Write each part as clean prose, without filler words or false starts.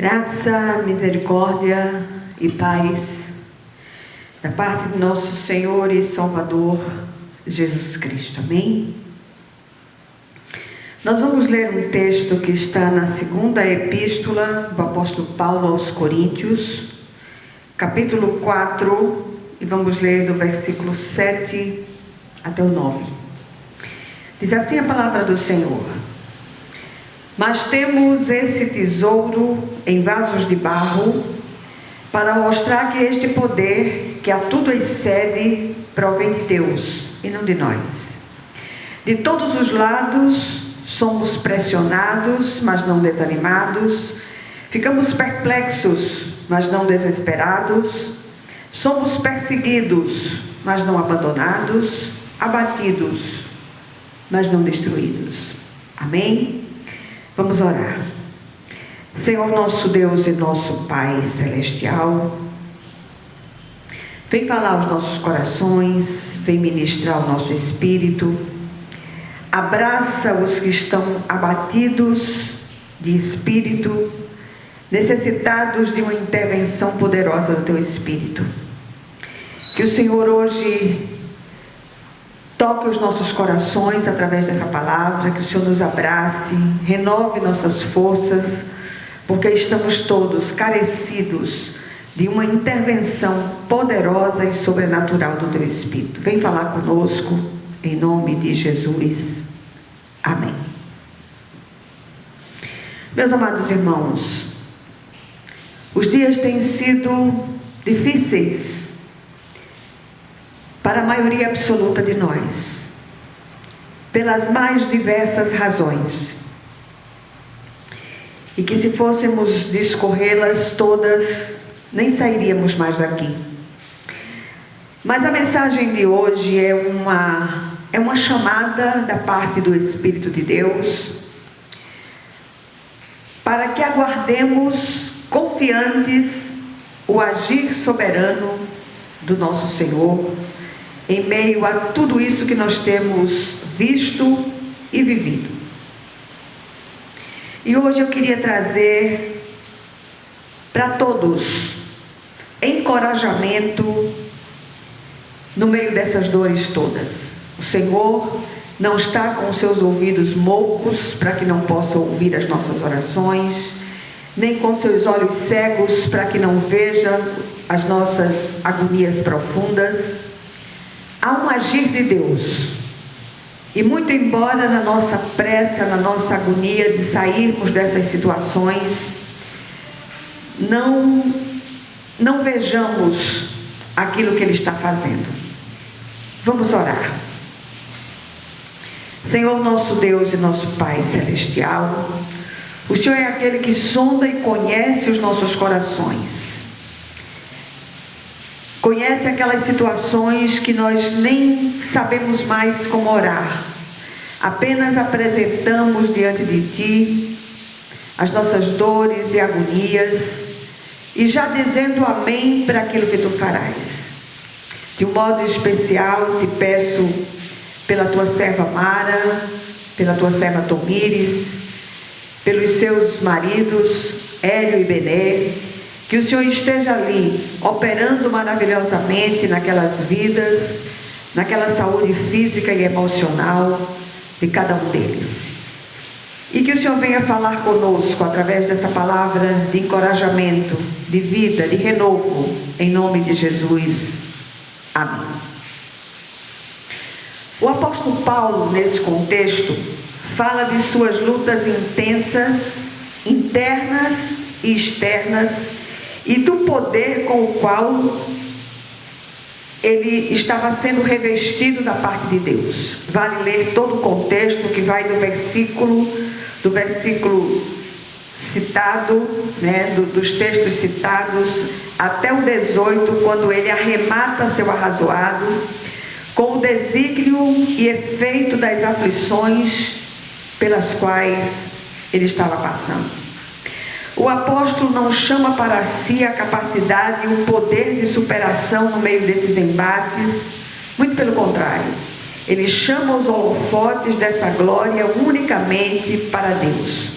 Graça, misericórdia e paz da parte de nosso Senhor e Salvador Jesus Cristo. Amém? Nós vamos ler um texto que está na segunda epístola do apóstolo Paulo aos Coríntios, capítulo 4, e vamos ler do versículo 7 até o 9. Diz assim a palavra do Senhor: Mas temos esse tesouro em vasos de barro, para mostrar que este poder, que a tudo excede, provém de Deus e não de nós. De todos os lados somos pressionados, mas não desanimados. Ficamos perplexos, mas não desesperados. Somos perseguidos, mas não abandonados. Abatidos, mas não destruídos. Amém? Vamos orar. Senhor nosso Deus e nosso Pai Celestial, vem falar aos nossos corações, vem ministrar o nosso espírito, abraça os que estão abatidos de espírito, necessitados de uma intervenção poderosa do Teu Espírito. Que o Senhor hoje toque os nossos corações através dessa palavra, que o Senhor nos abrace, renove nossas forças, porque estamos todos carecidos de uma intervenção poderosa e sobrenatural do Teu Espírito. Vem falar conosco, em nome de Jesus. Amém. Meus amados irmãos, os dias têm sido difíceis para a maioria absoluta de nós, pelas mais diversas razões, e que se fôssemos discorrê-las todas, nem sairíamos mais daqui. Mas a mensagem de hoje é uma chamada da parte do Espírito de Deus, para que aguardemos confiantes o agir soberano do nosso Senhor, em meio a tudo isso que nós temos visto e vivido. E hoje eu queria trazer para todos encorajamento no meio dessas dores todas. O Senhor não está com os seus ouvidos moucos para que não possa ouvir as nossas orações, nem com seus olhos cegos para que não veja as nossas agonias profundas. Há um agir de Deus, e muito embora na nossa pressa, na nossa agonia de sairmos dessas situações, não vejamos aquilo que Ele está fazendo. Vamos orar. Senhor nosso Deus e nosso Pai Celestial, o Senhor é aquele que sonda e conhece os nossos corações. Conhece aquelas situações que nós nem sabemos mais como orar. Apenas apresentamos diante de Ti as nossas dores e agonias, e já dizendo amém para aquilo que Tu farás. De um modo especial, te peço pela Tua serva Mara, pela Tua serva Tomires, pelos seus maridos, Hélio e Bené, que o Senhor esteja ali, operando maravilhosamente naquelas vidas, naquela saúde física e emocional de cada um deles. E que o Senhor venha falar conosco através dessa palavra de encorajamento, de vida, de renovo, em nome de Jesus. Amém. O apóstolo Paulo, nesse contexto, fala de suas lutas intensas, internas e externas, e do poder com o qual ele estava sendo revestido da parte de Deus. Vale ler todo o contexto, que vai do versículo citado, dos textos citados, até o 18, quando ele arremata seu arrazoado com o desígnio e efeito das aflições pelas quais ele estava passando. O apóstolo não chama para si a capacidade e o poder de superação no meio desses embates, muito pelo contrário. Ele chama os holofotes dessa glória unicamente para Deus.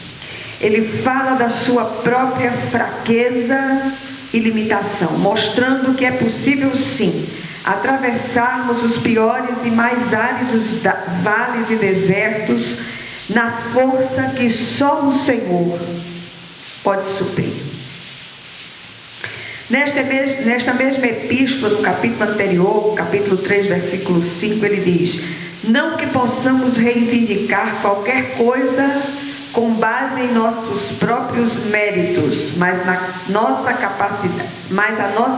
ele fala da sua própria fraqueza e limitação, mostrando que é possível sim atravessarmos os piores e mais áridos vales e desertos na força que só o Senhor pode suprir. Nesta mesma epístola, no capítulo anterior, capítulo 3, versículo 5, ele diz: não que possamos reivindicar qualquer coisa com base em nossos próprios méritos, mas a nossa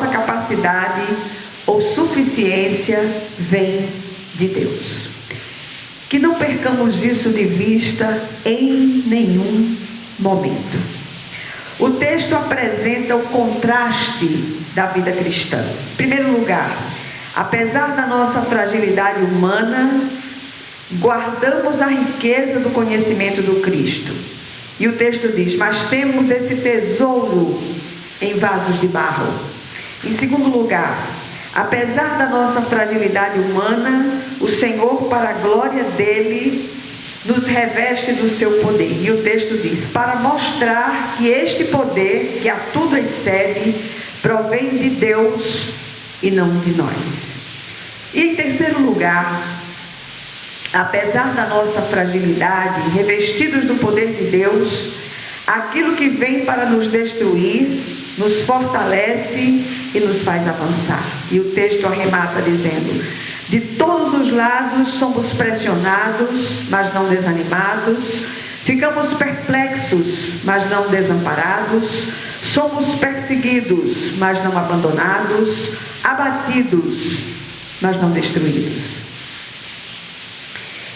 capacidade ou suficiência vem de Deus. Que não percamos isso de vista em nenhum momento. O texto apresenta o contraste da vida cristã. Em primeiro lugar, apesar da nossa fragilidade humana, guardamos a riqueza do conhecimento do Cristo. E o texto diz: mas temos esse tesouro em vasos de barro. Em segundo lugar, apesar da nossa fragilidade humana, o Senhor, para a glória dele, nos reveste do seu poder. E o texto diz: para mostrar que este poder, que a tudo excede, provém de Deus e não de nós. E em terceiro lugar, apesar da nossa fragilidade, revestidos do poder de Deus, aquilo que vem para nos destruir, nos fortalece e nos faz avançar. E o texto arremata dizendo: de todos os lados somos pressionados, mas não desanimados, ficamos perplexos, mas não desamparados, somos perseguidos, mas não abandonados, abatidos, mas não destruídos.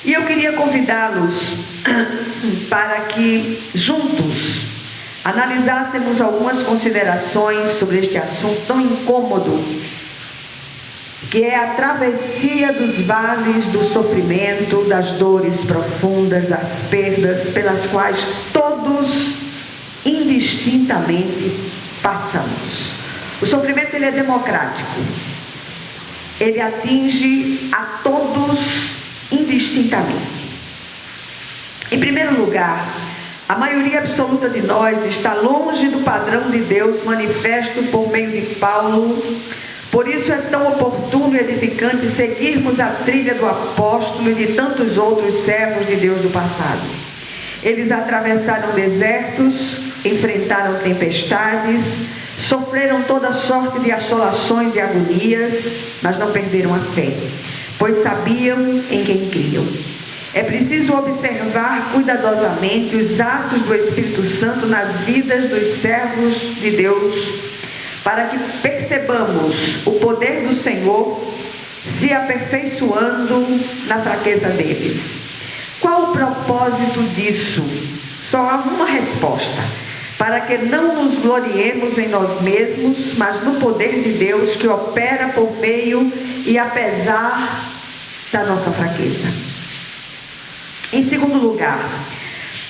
E eu queria convidá-los para que juntos analisássemos algumas considerações sobre este assunto tão incômodo, que é a travessia dos vales do sofrimento, das dores profundas, das perdas pelas quais todos indistintamente passamos. O sofrimento, ele é democrático. Ele atinge a todos indistintamente. Em primeiro lugar, a maioria absoluta de nós está longe do padrão de Deus manifesto por meio de Paulo. Por isso é tão oportuno e edificante seguirmos a trilha do apóstolo e de tantos outros servos de Deus do passado. Eles atravessaram desertos, enfrentaram tempestades, sofreram toda sorte de assolações e agonias, mas não perderam a fé, pois sabiam em quem criam. É preciso observar cuidadosamente os atos do Espírito Santo nas vidas dos servos de Deus, para que percebamos o poder do Senhor se aperfeiçoando na fraqueza deles. Qual o propósito disso? Só há uma resposta: para que não nos gloriemos em nós mesmos, mas no poder de Deus que opera por meio e apesar da nossa fraqueza. Em segundo lugar,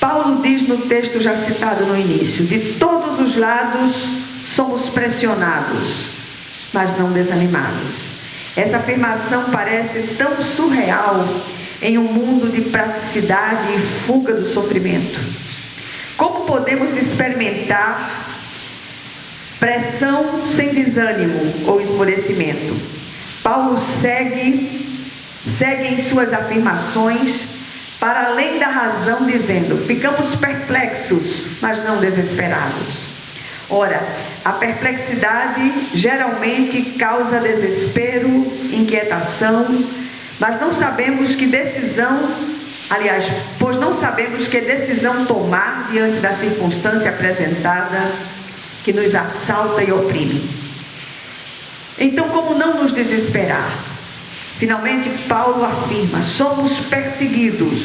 Paulo diz no texto já citado no início: de todos os lados somos pressionados, mas não desanimados. Essa afirmação parece tão surreal em um mundo de praticidade e fuga do sofrimento. Como podemos experimentar pressão sem desânimo ou esmorecimento? Paulo segue em suas afirmações para além da razão, dizendo: ficamos perplexos, mas não desesperados. Ora, a perplexidade geralmente causa desespero, inquietação, mas não sabemos que decisão, pois não sabemos que decisão tomar diante da circunstância apresentada que nos assalta e oprime. Então, como não nos desesperar? Finalmente, Paulo afirma: somos perseguidos,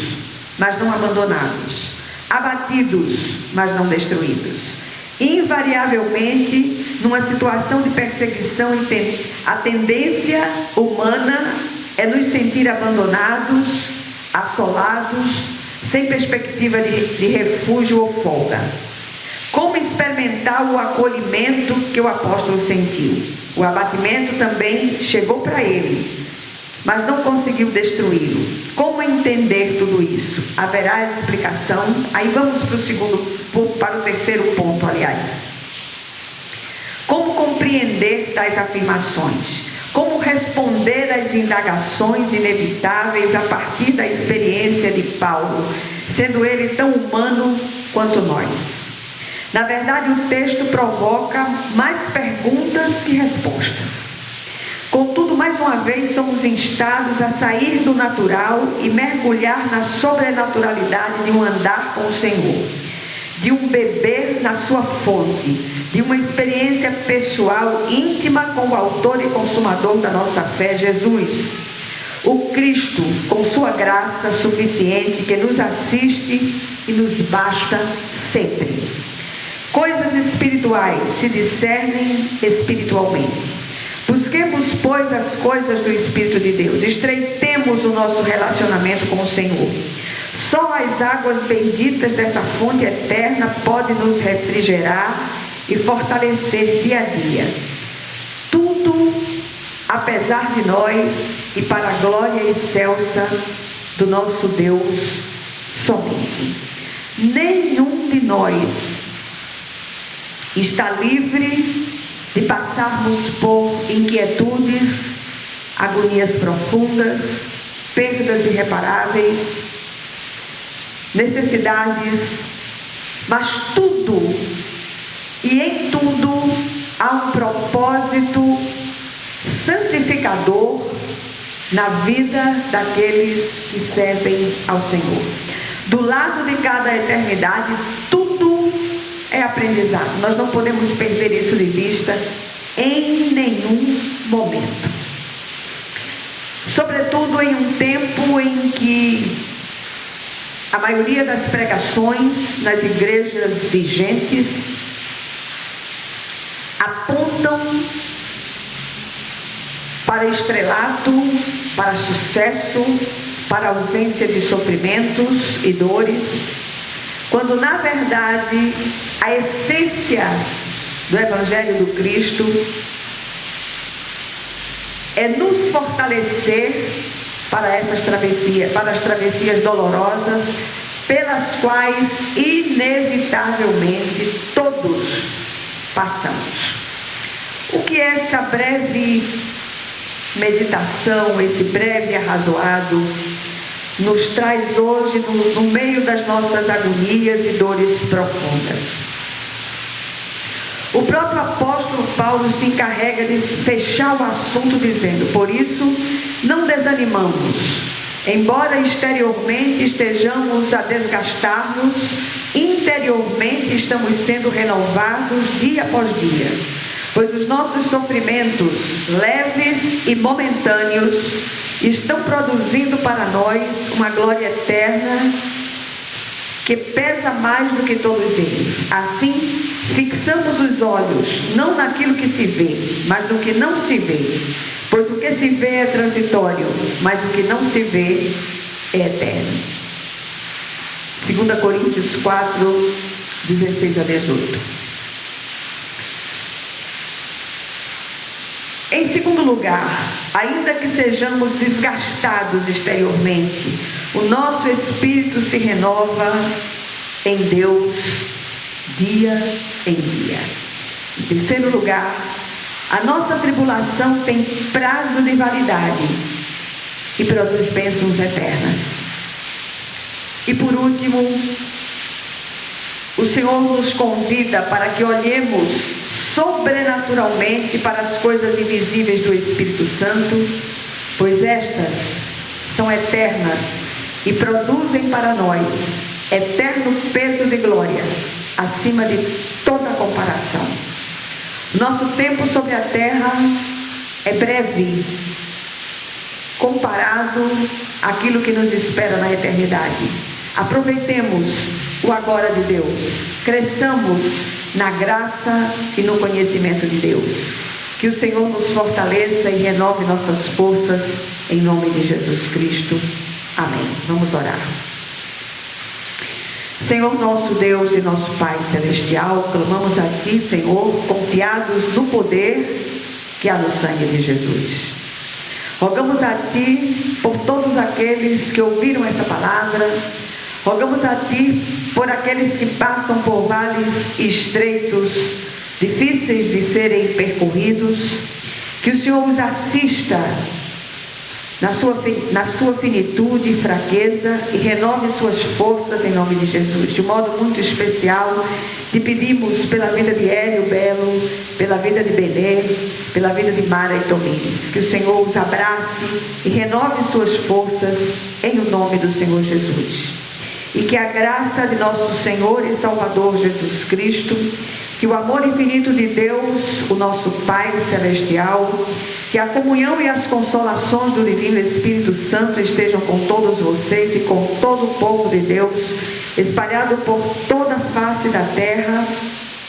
mas não abandonados, abatidos, mas não destruídos. Invariavelmente, numa situação de perseguição, a tendência humana é nos sentir abandonados, assolados, sem perspectiva de refúgio ou folga. Como experimentar o acolhimento que o apóstolo sentiu? O abatimento também chegou para ele. mas não conseguiu destruí-lo. Como entender tudo isso? Haverá explicação? Aí vamos para o terceiro ponto, aliás. Como compreender tais afirmações? Como responder às indagações inevitáveis a partir da experiência de Paulo, sendo ele tão humano quanto nós? Na verdade, o texto provoca mais perguntas que respostas. Contudo, mais uma vez, somos instados a sair do natural e mergulhar na sobrenaturalidade de um andar com o Senhor, de um beber na sua fonte, de uma experiência pessoal íntima com o autor e consumador da nossa fé, Jesus, o Cristo, com sua graça suficiente que nos assiste e nos basta sempre. Coisas espirituais se discernem espiritualmente. Busquemos, pois, as coisas do Espírito de Deus. Estreitemos o nosso relacionamento com o Senhor. Só as águas benditas dessa fonte eterna podem nos refrigerar e fortalecer dia a dia. Tudo, apesar de nós e para a glória excelsa do nosso Deus somente. Nenhum de nós está livre de passarmos por inquietudes, agonias profundas, perdas irreparáveis, necessidades, mas tudo e em tudo há um propósito santificador na vida daqueles que servem ao Senhor. Do lado de cada eternidade, tudo é aprendizado. Nós não podemos perder isso de vista em nenhum momento. Sobretudo em um tempo em que a maioria das pregações nas igrejas vigentes apontam para estrelato, para sucesso, para ausência de sofrimentos e dores, quando na verdade a essência do Evangelho do Cristo é nos fortalecer para essas travessias, para as travessias dolorosas, pelas quais inevitavelmente todos passamos. O que é essa breve meditação, esse breve arrazoado, nos traz hoje no meio das nossas agonias e dores profundas? O próprio apóstolo Paulo se encarrega de fechar o assunto dizendo: por isso não desanimamos, embora exteriormente estejamos a desgastar-nos, interiormente estamos sendo renovados dia após dia, pois os nossos sofrimentos leves e momentâneos estão produzindo para nós uma glória eterna que pesa mais do que todos eles. Assim, fixamos os olhos não naquilo que se vê, mas no que não se vê, pois o que se vê é transitório, mas o que não se vê é eterno. 2 Coríntios 4, 16 a 18. Em segundo lugar, ainda que sejamos desgastados exteriormente, o nosso espírito se renova em Deus dia em dia. Em terceiro lugar, a nossa tribulação tem prazo de validade e produz bênçãos eternas. E por último, o Senhor nos convida para que olhemos sobrenaturalmente para as coisas invisíveis do Espírito Santo, pois estas são eternas e produzem para nós eterno peso de glória, acima de toda comparação. Nosso tempo sobre a terra é breve, comparado àquilo que nos espera na eternidade. Aproveitemos o agora de Deus, cresçamos na graça e no conhecimento de Deus. Que o Senhor nos fortaleça e renove nossas forças, em nome de Jesus Cristo. Amém. Vamos orar. Senhor nosso Deus e nosso Pai Celestial, clamamos a Ti, Senhor, confiados no poder que há no sangue de Jesus. Rogamos a Ti por todos aqueles que ouviram essa palavra. Rogamos a Ti por aqueles que passam por vales estreitos, difíceis de serem percorridos. Que o Senhor os assista na sua finitude e fraqueza e renove suas forças em nome de Jesus. De modo muito especial, te pedimos pela vida de Hélio Belo, pela vida de Benê, pela vida de Mara e Tomines. Que o Senhor os abrace e renove suas forças em o nome do Senhor Jesus. E que a graça de nosso Senhor e Salvador Jesus Cristo, que o amor infinito de Deus, o nosso Pai Celestial, que a comunhão e as consolações do Divino Espírito Santo estejam com todos vocês e com todo o povo de Deus, espalhado por toda a face da terra,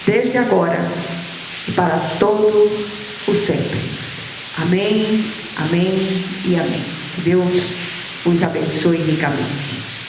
desde agora e para todo o sempre. Amém, amém e amém. Deus os abençoe ricamente.